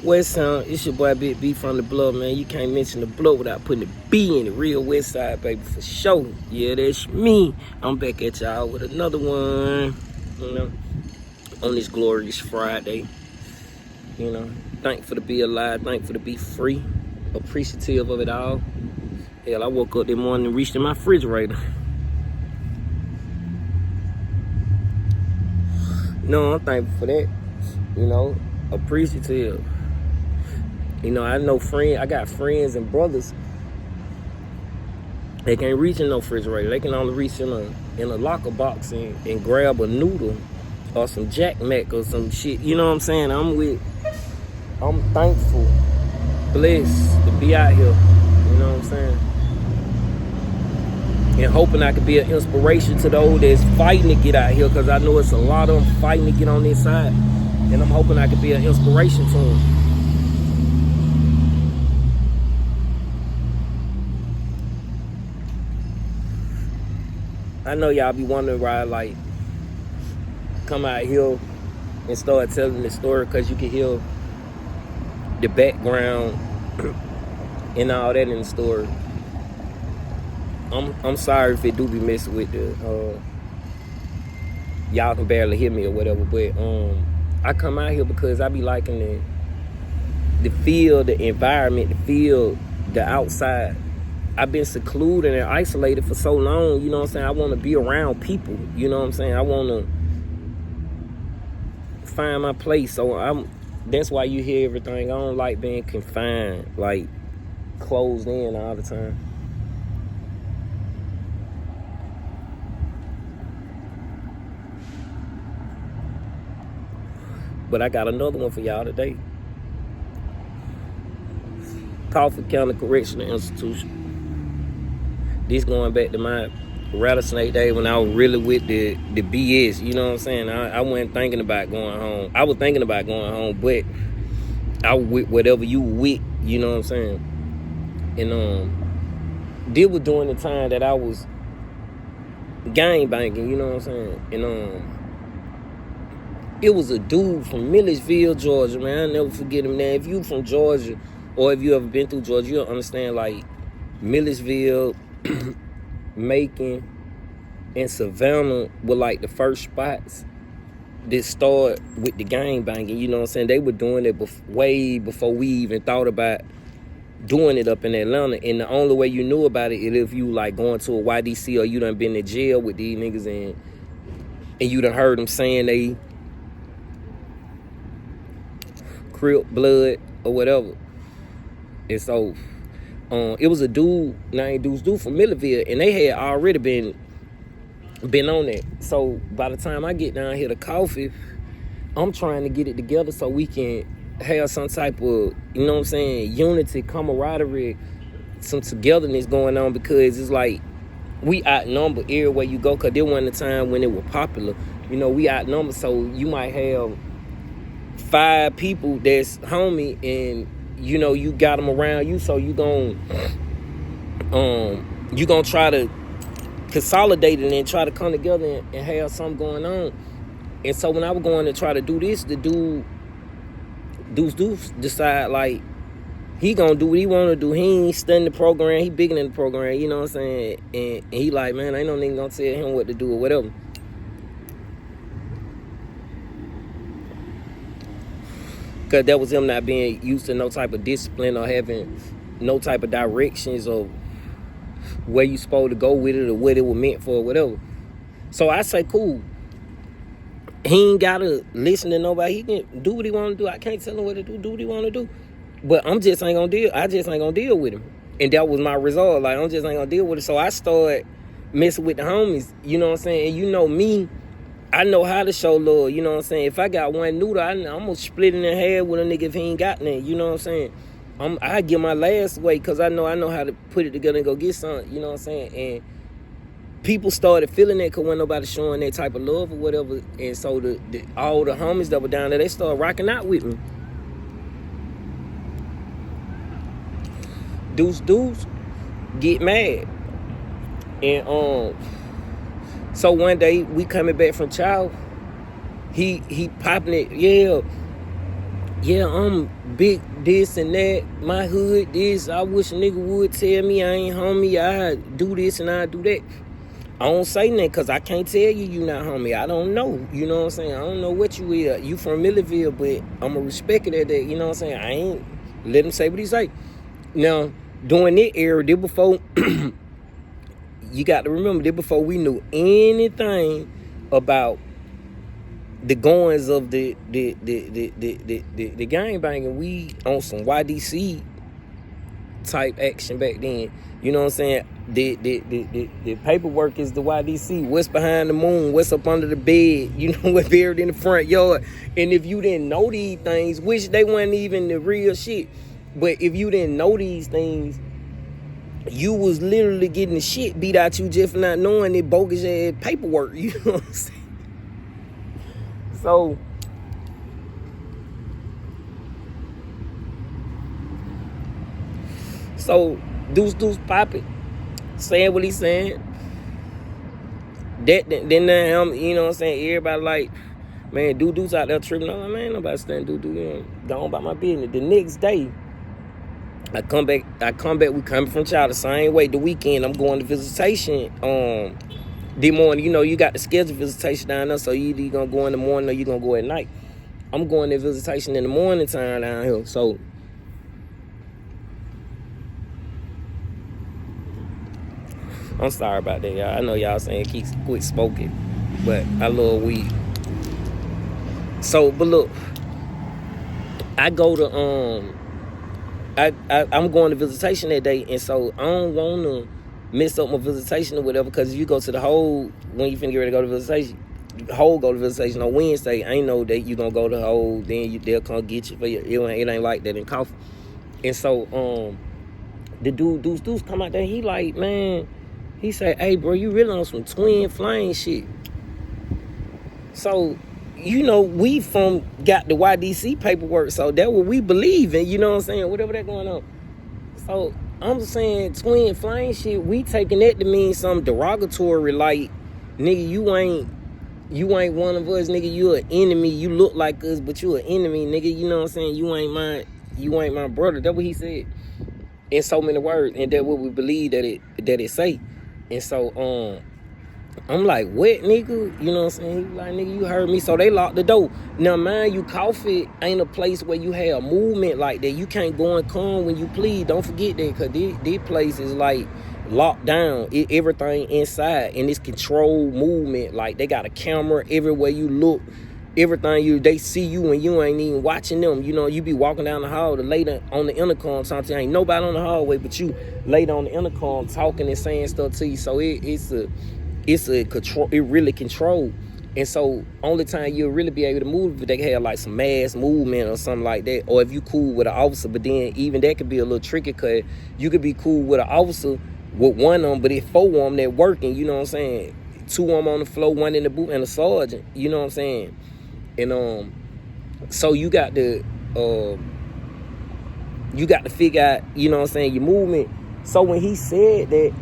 West Sound, it's your boy Big B from the Blood, man. You can't mention the Blood without putting the B in it. Real West Side, baby, for sure. Yeah, that's me. I'm back at y'all with another one, you know, on this glorious Friday. You know, thankful to be alive, thankful to be free, appreciative of it all. Hell, I woke up this morning and reached in my refrigerator. No, I'm thankful for that, you know, appreciative. You know, I got friends and brothers. They can't reach in no refrigerator. They can only reach in a locker box and grab a noodle or some Jack Mac or some shit. You know what I'm saying? I'm thankful, blessed to be out here. You know what I'm saying? And hoping I could be an inspiration to those that's fighting to get out here, because I know it's a lot of them fighting to get on this side. And I'm hoping I could be an inspiration to them. I know y'all be wondering why I like come out here and start telling the story, because you can hear the background and all that in the story. I'm sorry if it do be messing with the y'all can barely hear me or whatever, but I come out here because I be liking the feel, the environment, the feel, the outside. I've been secluded and isolated for so long, you know what I'm saying? I want to be around people, you know what I'm saying? I want to find my place. So that's why you hear everything. I don't like being confined, like closed in all the time. But I got another one for y'all today. Coffee County Correctional Institution. This going back to my rattlesnake day when I was really with the BS, you know what I'm saying? I wasn't thinking about going home. I was thinking about going home, but I was with whatever you with, you know what I'm saying? And this was during the time that I was gang banging, you know what I'm saying? And it was a dude from Milledgeville, Georgia, man. I'll never forget him. Now, if you from Georgia, or if you ever been through Georgia, you'll understand, like, Milledgeville, Macon, and Savannah were like the first spots that started with the gang banging, you know what I'm saying? They were doing it way before we even thought about doing it up in Atlanta. And the only way you knew about it is if you like going to a YDC or you done been in jail with these niggas and you done heard them saying they Crip blood or whatever. And so it was a dude named Duce Duce from Milledgeville, and they had already been on that. So by the time I get down here to Coffee, I'm trying to get it together so we can have some type of, you know what I'm saying, unity, camaraderie, some togetherness going on, because it's like we outnumber everywhere you go, because there wasn't a time when it was popular. You know, we outnumber, so you might have 5 people that's homie, and you know, you got them around you, so you gonna try to consolidate it and try to come together and have something going on. And so when I was going to try to do this, the dude Duce Duce decide like he gonna do what he want to do. He ain't studying the program, he bigger than the program, you know what I'm saying? And he like, man, ain't no nigga gonna tell him what to do or whatever. Because that was him not being used to no type of discipline or having no type of directions or where you supposed to go with it or what it was meant for or whatever. So I say, cool. He ain't got to listen to nobody. He can do what he want to do. I can't tell him what to do what he want to do. But I just ain't going to deal with him. And that was my result. Like, I just ain't going to deal with it. So I started messing with the homies, you know what I'm saying? And you know me, I know how to show love, you know what I'm saying? If I got one noodle, I'm gonna split it in half with a nigga if he ain't got none, you know what I'm saying? I give my last away because I know how to put it together and go get something, you know what I'm saying? And people started feeling that because when nobody showing that type of love or whatever. And so all the homies that were down there, they started rocking out with me. Duce Duce get mad. And so one day we coming back from chow, he popping it, yeah, yeah, I'm big this and that, my hood this, I wish a nigga would tell me I ain't homie, I do this and I do that. I don't say nothing because I can't tell you not homie. I don't know. You know what I'm saying? I don't know what you is. You from Millerville, but I'm going to respect it at that. You know what I'm saying? I ain't let him say what he say. Now, during that era, this before, you got to remember, this before we knew anything about the goings of the gang banging. We on some YDC type action back then. You know what I'm saying? The paperwork is the YDC. What's behind the moon? What's up under the bed? You know what's buried in the front yard? And if you didn't know these things, which they weren't even the real shit, but if you didn't know these things, you was literally getting the shit beat out you just for not knowing the bogus ass paperwork. You know what I'm saying? So Duce Duce popping, saying what he's saying. Then now, you know what I'm saying? Everybody like, man, Duce Duce out there tripping. I'm like, man, nobody stand Duce Duce. You know, gone about my business. The next day, I come back. We coming from child the same way. The weekend, I'm going to visitation. The morning, you know, you got the scheduled visitation down there, so you either gonna go in the morning or you gonna go at night. I'm going to visitation in the morning time down here. So I'm sorry about that, y'all. I know y'all saying keep quit smoking, but I love weed. So, but look, I go to I'm going to visitation that day, and so I don't want to mess up my visitation or whatever. Because if you go to the whole when you finna get ready to go to visitation, the whole go to visitation on Wednesday. I ain't know that you gonna go to the whole. Then they'll come get you for your. It ain't like that in coffee. And so the dude Duce Duce come out there. He like, man. He said, hey, bro, you really on some twin flame shit. So, you know, we got the YDC paperwork, so that's what we believe in, you know what I'm saying? Whatever that going on. So, I'm saying twin flame shit, we taking that to mean something derogatory, like, nigga, you ain't one of us, nigga, you an enemy. You look like us, but you an enemy, nigga, you know what I'm saying? You ain't my brother. That's what he said in so many words, and that's what we believe that it say. And so, I'm like, what, nigga? You know what I'm saying? He like, nigga, you heard me. So they locked the door. Now, mind you, coffee ain't a place where you have movement like that. You can't go and come when you please. Don't forget that, because this place is like locked down. Everything inside, and it's controlled movement. Like, they got a camera everywhere you look. Everything they see you and you ain't even watching them. You know, you be walking down the hall, the lady on the intercom talking, ain't nobody on the hallway but you, lady on the intercom talking and saying stuff to you. So it's a control. It really controlled. And so only time you'll really be able to move if they have like some mass movement or something like that, or if you cool with an officer. But then even that could be a little tricky, because you could be cool with an officer with one of them, but if 4 of them that working, you know what I'm saying? 2 of them on the floor, 1 in the booth, and a sergeant, you know what I'm saying? And so you got to figure out, you know what I'm saying, your movement. So when he said that,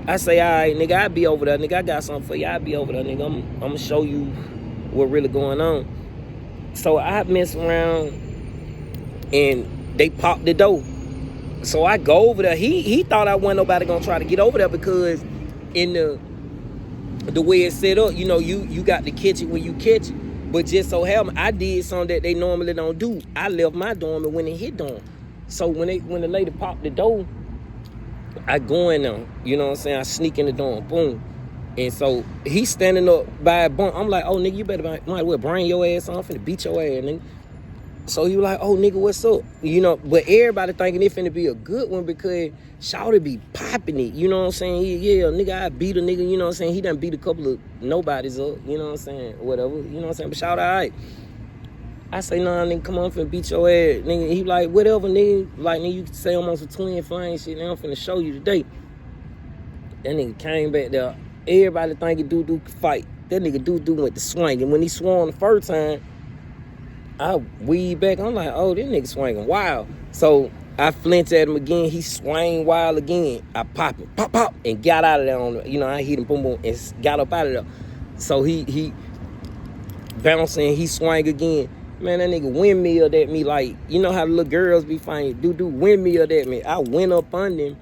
I say, all right, nigga, I'll be over there, nigga. I got something for you. I'll be over there, nigga. I'm gonna show you what really going on. So I mess around, and they popped the door. So I go over there. He thought I wasn't nobody gonna try to get over there, because in the way it's set up, you know, you got to catch it when you catch it. But just so happened, I did something that they normally don't do. I left my dorm and went and hit dorm. So when the lady popped the door, I go in there. You know what I'm saying? I sneak in the dorm. Boom. And so he's standing up by a bunk. I'm like, oh, nigga, you better might well bring your ass on. I'm finna beat your ass, nigga. So he was like, oh, nigga, what's up? You know, but everybody thinking it finna be a good one, because Shawty be popping it. You know what I'm saying? Yeah, nigga, I beat a nigga. You know what I'm saying? He done beat a couple of nobodies up. You know what I'm saying? Whatever. You know what I'm saying? But Shawty, all right. I say, nah, nigga, come on, finna beat your ass. Nigga, he like, whatever, nigga. Like, nigga, you can say I'm on some twin flame shit. Now I'm finna show you today. That nigga came back there. Everybody thinking Duce Duce could fight. That nigga Duce Duce went to swing. And when he swung the first time, I weed back. I'm like, oh, this nigga swinging wild. So I flinched at him again. He swang wild again. I pop him, pop, pop, and got out of there. I hit him, boom, boom, and got up out of there. So he bouncing, he swang again. Man, that nigga windmilled at me like, you know how the little girls be finding, windmilled at me. I went up on him,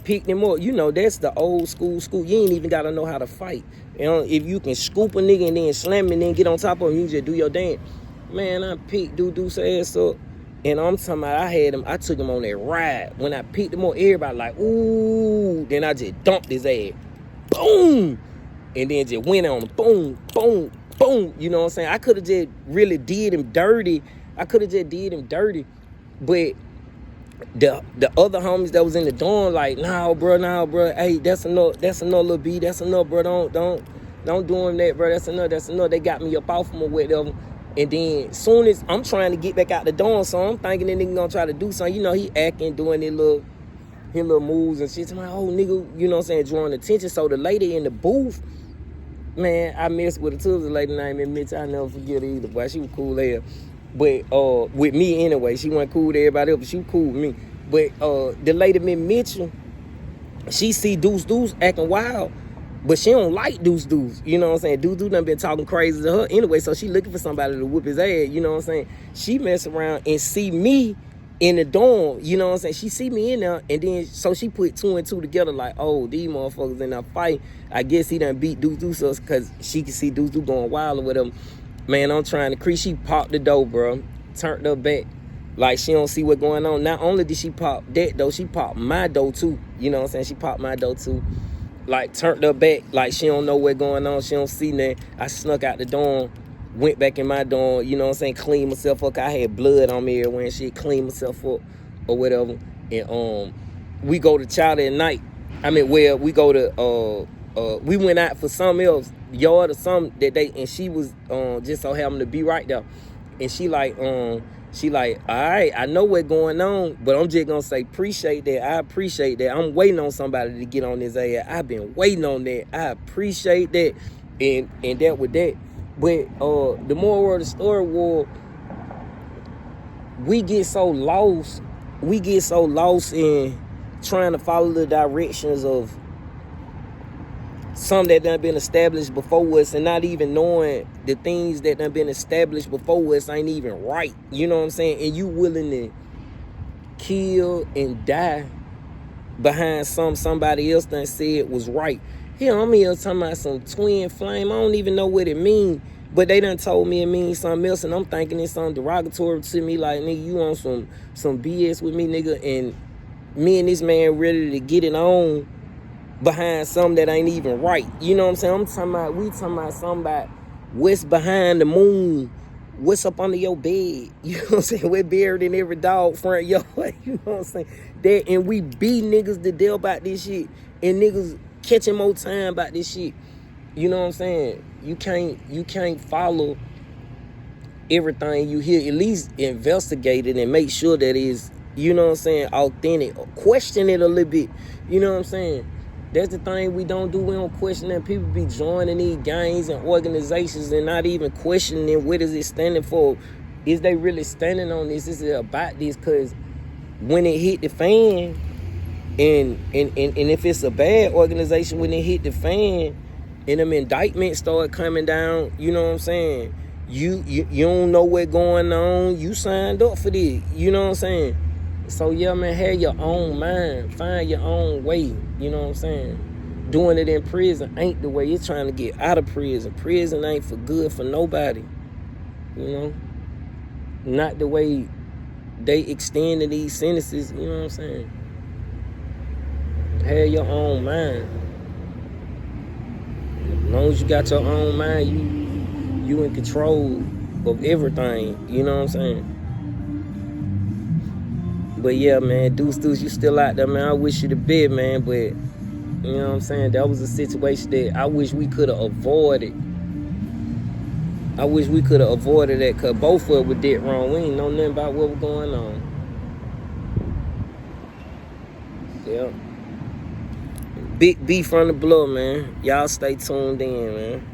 picked him up. That's the old school. You ain't even got to know how to fight. If you can scoop a nigga and then slam him and then get on top of him, you just do your dance. Man, I picked Duce Duce ass up. And I'm talking about, I took him on that ride. When I picked him up, everybody like, ooh. Then I just dumped his ass. Boom. And then just went on him. Boom, boom, boom. You know what I'm saying? I could have just really did him dirty. But the other homies that was in the dorm like, nah, bro. Hey, that's enough, little B. That's enough, bro. Don't do him that, bro. That's enough. They got me up off him or whatever. And then soon as I'm trying to get back out the dorm, so I'm thinking that nigga gonna try to do something. He acting, doing his little moves and shit. I'm like, oh, nigga, you know what I'm saying, drawing attention. So the lady in the booth, man, I messed with her too. The lady named Mitch. I'll never forget her either, boy. She was cool there. But with me anyway, she wasn't cool with everybody else, but she was cool with me. But the lady Miss Mitchell, she see Duce Duce acting wild, but she don't like Duce Duce. You know what I'm saying? Duce Duce done been talking crazy to her anyway, so she looking for somebody to whoop his ass. You know what I'm saying? She mess around and see me in the dorm. You know what I'm saying? She see me in there, and then so she put 2 and 2 together like, oh, these motherfuckers in that fight. I guess he done beat Duce Duce because she can see Duce Duce going wild with him. Man, I'm trying to creep. She popped the door, bro. Turned her back. Like, she don't see what's going on. Not only did she pop that door, she popped my door, too. You know what I'm saying? She popped my door, too. Like, turned her back. Like, she don't know what's going on. She don't see nothing. I snuck out the dorm. Went back in my dorm. You know what I'm saying? Cleaned myself up. I had blood on me everywhere and shit. Cleaned myself up or whatever. And we go to Chowder at night. We go to... we went out for something else, yard or something that day, and she was just so happened to be right there. And she like, all right, I know what's going on, but I'm just gonna say appreciate that. I appreciate that. I'm waiting on somebody to get on this ass. I've been waiting on that. I appreciate that. And that with that. But the moral of the story was we get so lost in trying to follow the directions of some that done been established before us, and not even knowing the things that done been established before us ain't even right. You know what I'm saying? And you willing to kill and die behind somebody else done said was right. Here, I'm here talking about some twin flame. I don't even know what it means, but they done told me it means something else, and I'm thinking it's something derogatory to me. Like, nigga, you on some BS with me, nigga, and me and this man ready to get it on behind something that ain't even right. You know what I'm saying? We talking about something about what's behind the moon, what's up under your bed. You know what I'm saying? We're buried in every dog front yard. You know what I'm saying? And we beat niggas to deal about this shit, and niggas catching more time about this shit. You know what I'm saying? You can't follow everything you hear. At least investigate it and make sure that it's, you know what I'm saying, authentic. Question it a little bit. You know what I'm saying? That's the thing we don't do. We don't question that. People be joining these gangs and organizations and not even questioning what is it standing for. Is they really standing on this? Is it about this? Because when it hit the fan, and if it's a bad organization, when it hit the fan and them indictments start coming down, you know what I'm saying? You don't know what's going on. You signed up for this. You know what I'm saying? So, yeah, man, have your own mind. Find your own way. You know what I'm saying? Doing it in prison ain't the way. You're trying to get out of prison. Prison ain't for good for nobody. You know? Not the way they extending these sentences. You know what I'm saying? Have your own mind. As long as you got your own mind, you in control of everything. You know what I'm saying? But yeah, man, Duce Duce, you still out there, man. I wish you the best, man. But, you know what I'm saying? That was a situation that I wish we could have avoided. I wish we could have avoided that, because both of us were dead wrong. We ain't know nothing about what was going on. Yeah. Big B from the blood, man. Y'all stay tuned in, man.